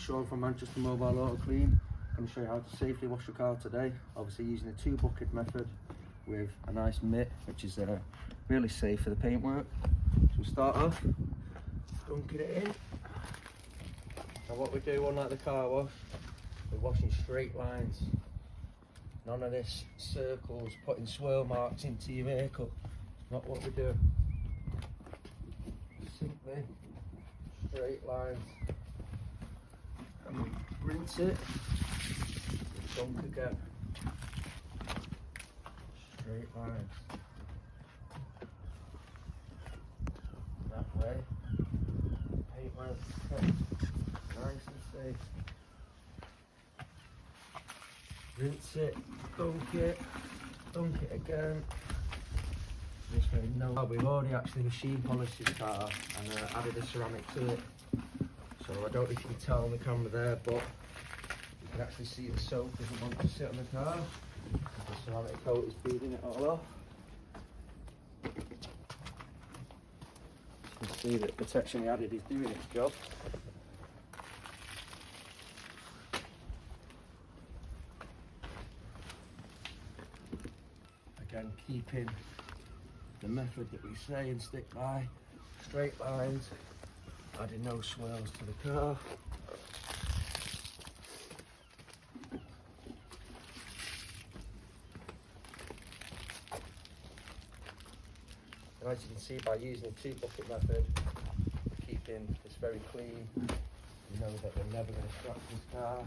Sean from Manchester Mobile Auto Clean. I'm going to show you how to safely wash your car today. Obviously using a 2-bucket method with a nice mitt, which is really safe for the paintwork. So we'll start off dunking it in. Now what we do, unlike the car wash, we're washing straight lines. None of this circles, putting swirl marks into your vehicle. Not what we do. Simply straight lines. And we rinse it, dunk again. Straight lines. That way, paint lines kept nice and safe. Rinse it, dunk it again. This way, no. We've already actually machine polished this car and added a ceramic to it. So I don't know if you can tell on the camera there, but you can actually see the soap doesn't want to sit on the car. The ceramic coat is beating it all off. You can see that the protection we added is doing its job. Again, keeping the method that we say and stick by, straight lines, adding no swirls to the car. And as you can see, by using the 2-bucket method, we're keeping this very clean. You know that we're never going to scratch this car.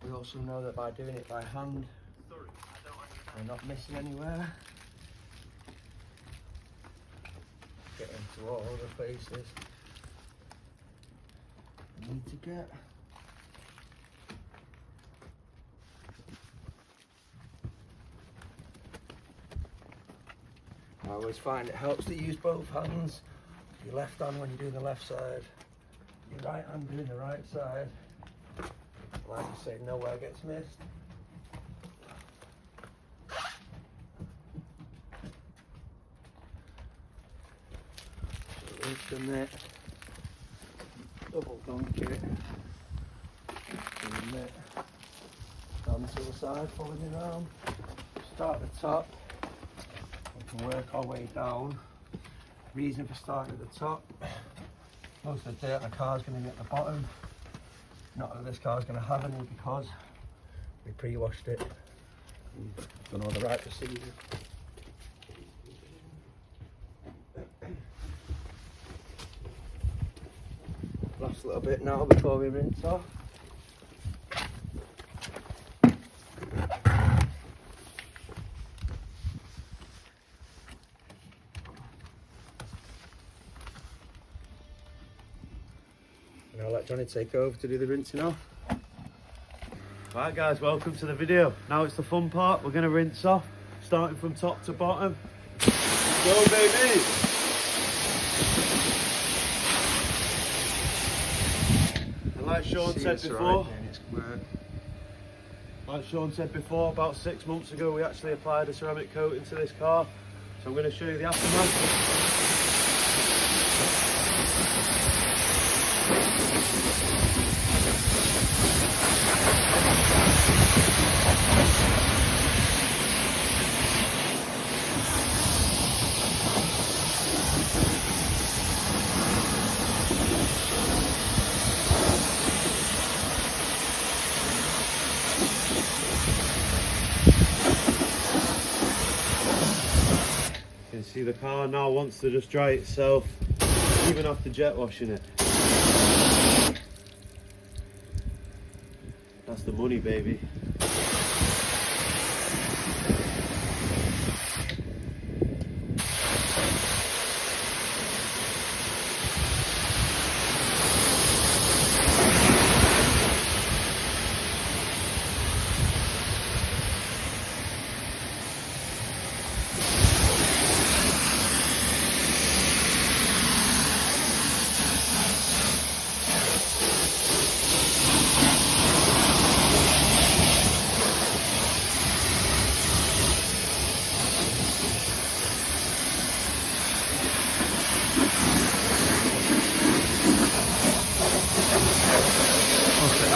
We also know that by doing it by hand, we're not missing anywhere. Get into all the places we need to get. I always find it helps to use both hands. Your left hand when you're doing the left side, your right hand doing the right side. Like I say, nowhere gets missed. So rinse the mitt, double dunk it, and the mitt down to the side, following it around. Start at the top, we can work our way down. Reason for starting at the top, most of the dirt in the car is going to be at the bottom. Not that this car is going to have any because we pre-washed it and done all the right procedures. Last little bit now before we rinse off. And I'll let Johnny take over to do the rinsing off. Right guys, welcome to the video. Now it's the fun part. We're going to rinse off, starting from top to bottom. Go baby! And like Sean said before, about 6 months ago we actually applied a ceramic coating to this car. So I'm going to show you the aftermath. You can see the car now wants to just dry itself, even after jet washing it. That's the money, baby.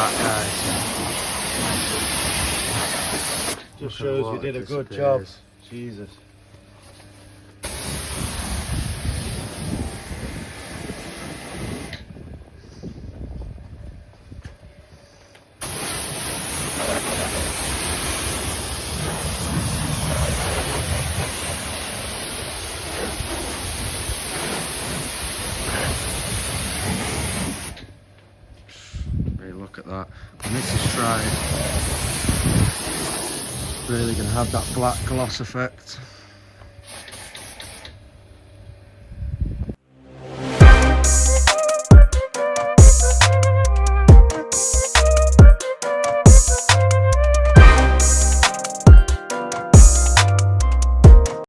that, guys. Just Look at shows what you did a it good job. disappears. Jesus. Hey, look at that. And this is tried. Really going to have that black gloss effect.